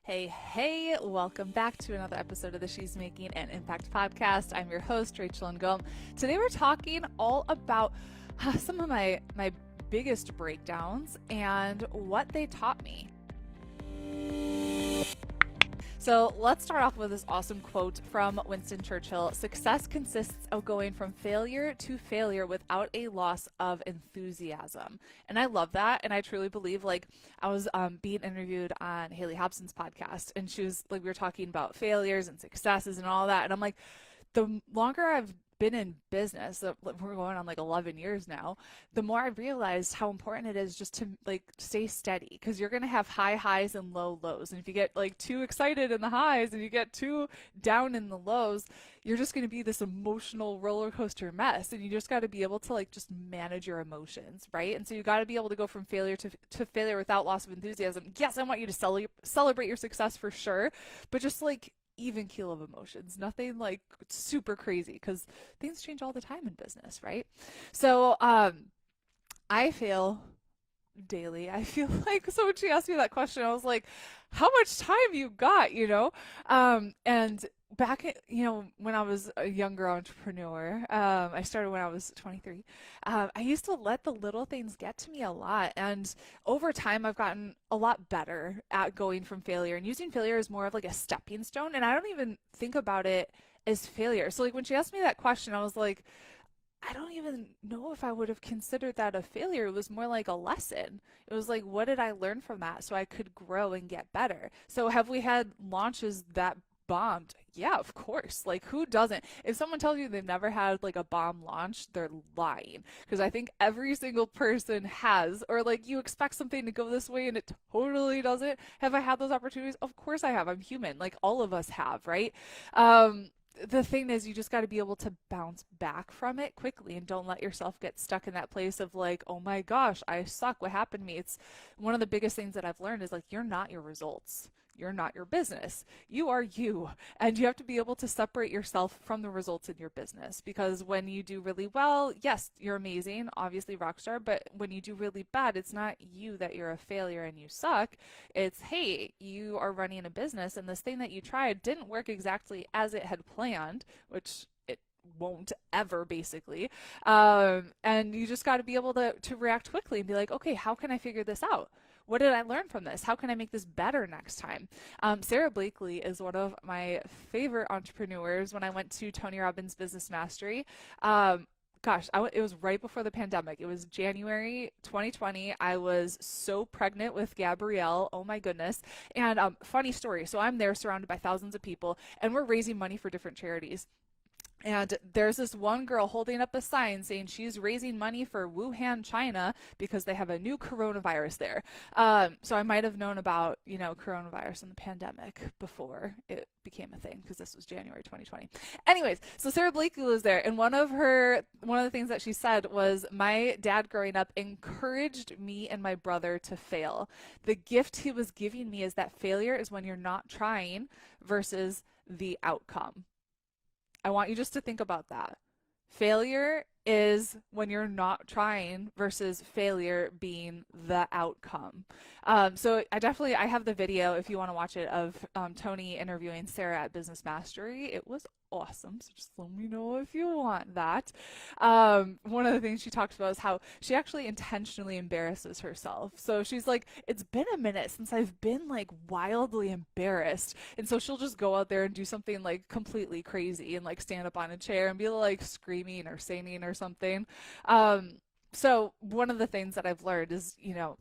Hey, welcome back to another episode of the She's Making an Impact podcast. I'm your host, Rachel Ngom. Today we're talking all about some of my biggest breakdowns and what they taught me. So let's start off with this awesome quote from Winston Churchill. Success consists of going from failure to failure without a loss of enthusiasm. And I love that. And I truly believe, like, I was being interviewed on Haley Hobson's podcast, and she was like, we were talking about failures and successes and all that. And I'm like, the longer I've been in business, we're going on like 11 years now, the more I realized how important it is just to like stay steady, because you're going to have high highs and low lows. And if you get like too excited in the highs and you get too down in the lows, you're just going to be this emotional roller coaster mess. And you just got to be able to like just manage your emotions, right? And so you got to be able to go from failure to failure without loss of enthusiasm. Yes, I want you to celebrate your success for sure, but just like even keel of emotions, nothing like super crazy, because things change all the time in business, right? So I fail daily. I feel like, so when she asked me that question, I was like, how much time you got, and back when I was a younger entrepreneur, I started when I was 23. I used to let the little things get to me a lot, and over time I've gotten a lot better at going from failure and using failure as more of like a stepping stone. And I don't even think about it as failure. So like when she asked me that question, I was like, I don't even know if I would have considered that a failure. It was more like a lesson. It was like, what did I learn from that so I could grow and get better? So have we had launches that bombed? Yeah, of course. Like, who doesn't? If someone tells you they've never had like a bomb launch, they're lying. Because I think every single person has, or like you expect something to go this way and it totally doesn't. Have I had those opportunities? Of course I have. I'm human. Like all of us have, right? The thing is, you just got to be able to bounce back from it quickly, and don't let yourself get stuck in that place of like, oh my gosh, I suck, what happened to me? It's one of the biggest things that I've learned is like, you're not your results. You're not your business. You are you. And you have to be able to separate yourself from the results in your business, because when you do really well, yes, you're amazing, obviously rock star, but when you do really bad, it's not you that you're a failure and you suck. It's, hey, you are running a business and this thing that you tried didn't work exactly as it had planned, which it won't ever, basically. And you just got to be able to react quickly and be like, okay, how can I figure this out? What did I learn from this? How can I make this better next time? Sarah Blakely is one of my favorite entrepreneurs. When I went to Tony Robbins Business Mastery, it was right before the pandemic. It was January 2020. I was so pregnant with Gabrielle. Oh my goodness. And funny story. So I'm there surrounded by thousands of people, and we're raising money for different charities. And there's this one girl holding up a sign saying she's raising money for Wuhan, China, because they have a new coronavirus there. So I might have known about, coronavirus and the pandemic before it became a thing, because this was January 2020. Anyways, so Sarah Blakely was there, and one of the things that she said was, my dad growing up encouraged me and my brother to fail. The gift he was giving me is that failure is when you're not trying versus the outcome. I want you just to think about that. Failure is when you're not trying versus failure being the outcome. So I have the video, if you want to watch it, of Tony interviewing Sarah at Business Mastery. It was awesome. So just let me know if you want that. One of the things she talks about is how she actually intentionally embarrasses herself. So she's like, it's been a minute since I've been like wildly embarrassed. And so she'll just go out there and do something like completely crazy and like stand up on a chair and be like screaming or singing or something. So one of the things that I've learned is,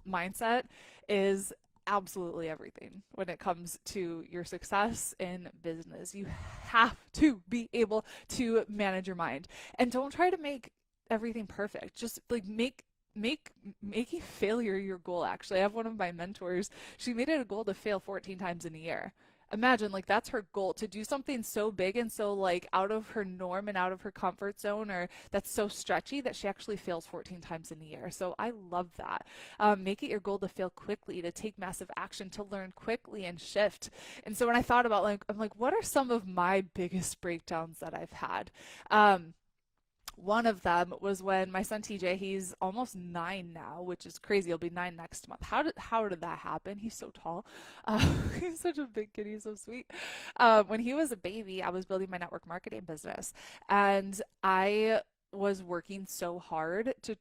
mindset is absolutely everything when it comes to your success in business. You have to be able to manage your mind, and don't try to make everything perfect. Just like making failure your goal. Actually, I have one of my mentors, she made it a goal to fail 14 times in a year. Imagine, like, that's her goal, to do something so big and so like out of her norm and out of her comfort zone, or that's so stretchy that she actually fails 14 times in a year. So I love that. Make it your goal to fail quickly, to take massive action, to learn quickly and shift. And so when I thought about, like, I'm like, what are some of my biggest breakdowns that I've had? One of them was when my son TJ, he's almost 9 now, which is crazy. He'll be 9 next month. How did that happen? He's so tall. He's such a big kid. He's so sweet. When he was a baby, I was building my network marketing business, and I was working so hard to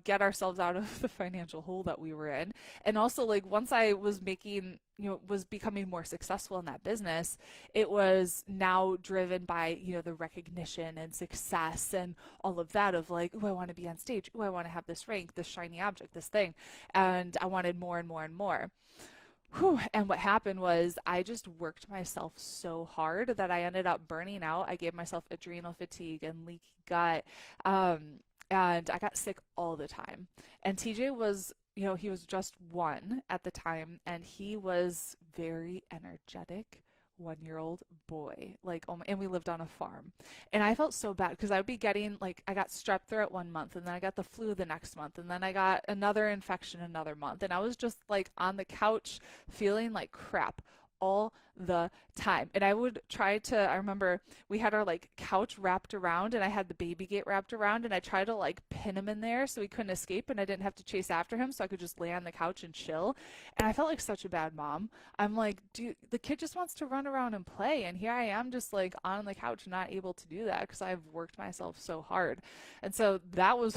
get ourselves out of the financial hole that we were in. And also, like, once I was making, was becoming more successful in that business, it was now driven by, the recognition and success and all of that of like, oh, I want to be on stage. Oh, I want to have this rank, this shiny object, this thing. And I wanted more and more and more. Whew. And what happened was I just worked myself so hard that I ended up burning out. I gave myself adrenal fatigue and leaky gut. And I got sick all the time. And TJ was, he was just 1 at the time, and he was very energetic. 1-year-old boy, like, oh my, and we lived on a farm, and I felt so bad because I would be getting, like, I got strep throat 1 month, and then I got the flu the next month, and then I got another infection another month, and I was just like on the couch feeling like crap all the time. And I would try to, I remember we had our like couch wrapped around, and I had the baby gate wrapped around, and I tried to like pin him in there so he couldn't escape and I didn't have to chase after him, so I could just lay on the couch and chill. And I felt like such a bad mom. I'm like, dude, the kid just wants to run around and play, and here I am just like on the couch not able to do that because I've worked myself so hard. And so that was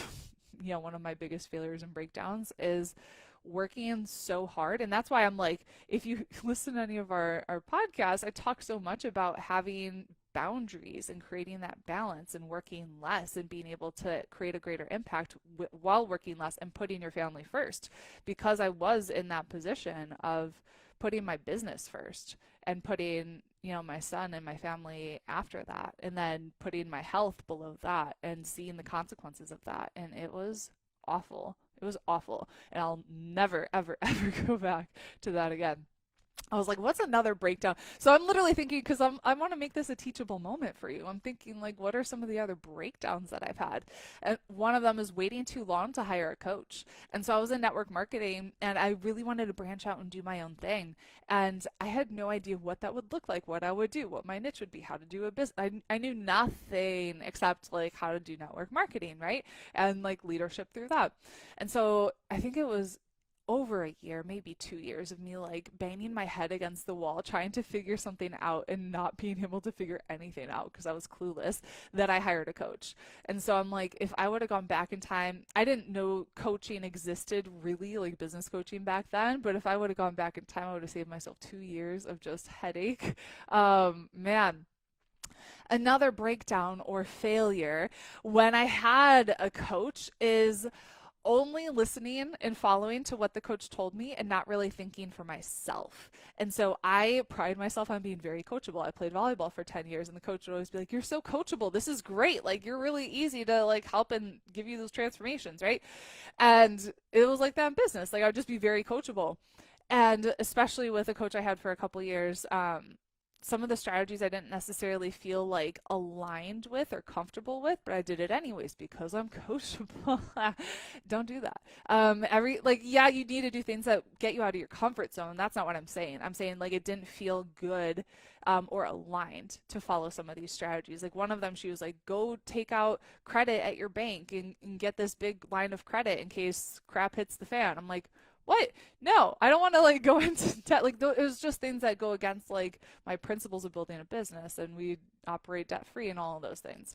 one of my biggest failures and breakdowns is working so hard. And that's why I'm like, if you listen to any of our podcasts, I talk so much about having boundaries and creating that balance and working less and being able to create a greater impact while working less and putting your family first, because I was in that position of putting my business first and putting my son and my family after that, and then putting my health below that and seeing the consequences of that. And it was awful. It was awful. And I'll never, ever, ever go back to that again. I was like, what's another breakdown? So I'm literally thinking, because I want to make this a teachable moment for you. I'm thinking, like, what are some of the other breakdowns that I've had? And one of them is waiting too long to hire a coach. And so I was in network marketing, and I really wanted to branch out and do my own thing. And I had no idea what that would look like, what I would do, what my niche would be, how to do a business. I knew nothing except like how to do network marketing, right? And like leadership through that. And so I think it was over a year, maybe 2 years of me like banging my head against the wall, trying to figure something out and not being able to figure anything out because I was clueless, that I hired a coach. And so I'm like, if I would have gone back in time, I didn't know coaching existed really, like business coaching back then, but if I would have gone back in time, I would have saved myself 2 years of just headache. Man. Another breakdown or failure when I had a coach is only listening and following to what the coach told me and not really thinking for myself. And so I pride myself on being very coachable. I played volleyball for 10 years, and the coach would always be like, you're so coachable. This is great. Like, you're really easy to like help and give you those transformations, right? And it was like that in business. Like, I would just be very coachable. And especially with a coach I had for a couple years, some of the strategies I didn't necessarily feel like aligned with or comfortable with, but I did it anyways because I'm coachable. Don't do that. Yeah, you need to do things that get you out of your comfort zone. That's not what I'm saying. I'm saying like it didn't feel good or aligned to follow some of these strategies. Like one of them, she was like, go take out credit at your bank and get this big line of credit in case crap hits the fan. I'm like, what? No, I don't want to like go into debt. Like it was just things that go against like my principles of building a business, and we operate debt free and all of those things.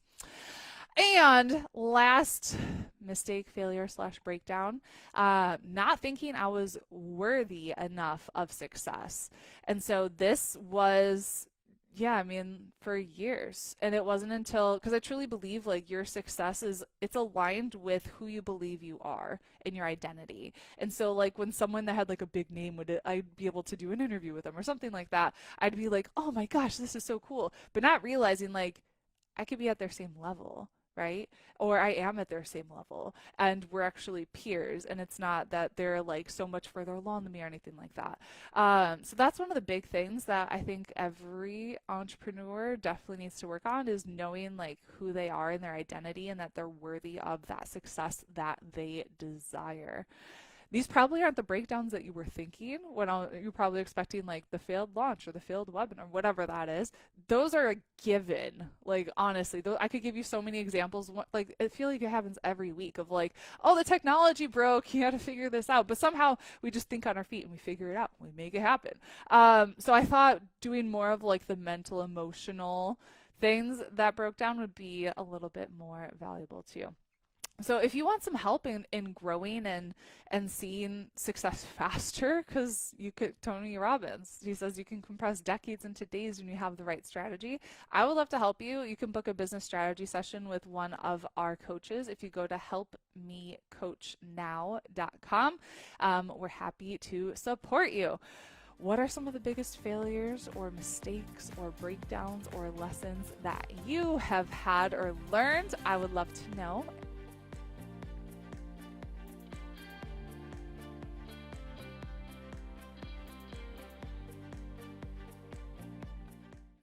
And last mistake, failure / breakdown, not thinking I was worthy enough of success. And so this was, yeah, I mean, for years. And it wasn't until, because I truly believe like your success it's aligned with who you believe you are and your identity. And so like when someone that had like a big name I'd be able to do an interview with them or something like that, I'd be like, oh my gosh, this is so cool. But not realizing like I could be at their same level, right? Or I am at their same level, and we're actually peers, and it's not that they're like so much further along than me or anything like that. So that's one of the big things that I think every entrepreneur definitely needs to work on, is knowing like who they are and their identity, and that they're worthy of that success that they desire. These probably aren't the breakdowns that you were thinking when you're probably expecting like the failed launch or the failed webinar, whatever that is. Those are a given. Like honestly, I could give you so many examples. Like I feel like it happens every week of like, oh, the technology broke. You had to figure this out. But somehow we just think on our feet and we figure it out. We make it happen. So I thought doing more of like the mental, emotional things that broke down would be a little bit more valuable to you. So if you want some help in growing and seeing success faster, because you could, Tony Robbins, he says you can compress decades into days when you have the right strategy. I would love to help you. You can book a business strategy session with one of our coaches if you go to helpmecoachnow.com. We're happy to support you. What are some of the biggest failures or mistakes or breakdowns or lessons that you have had or learned? I would love to know.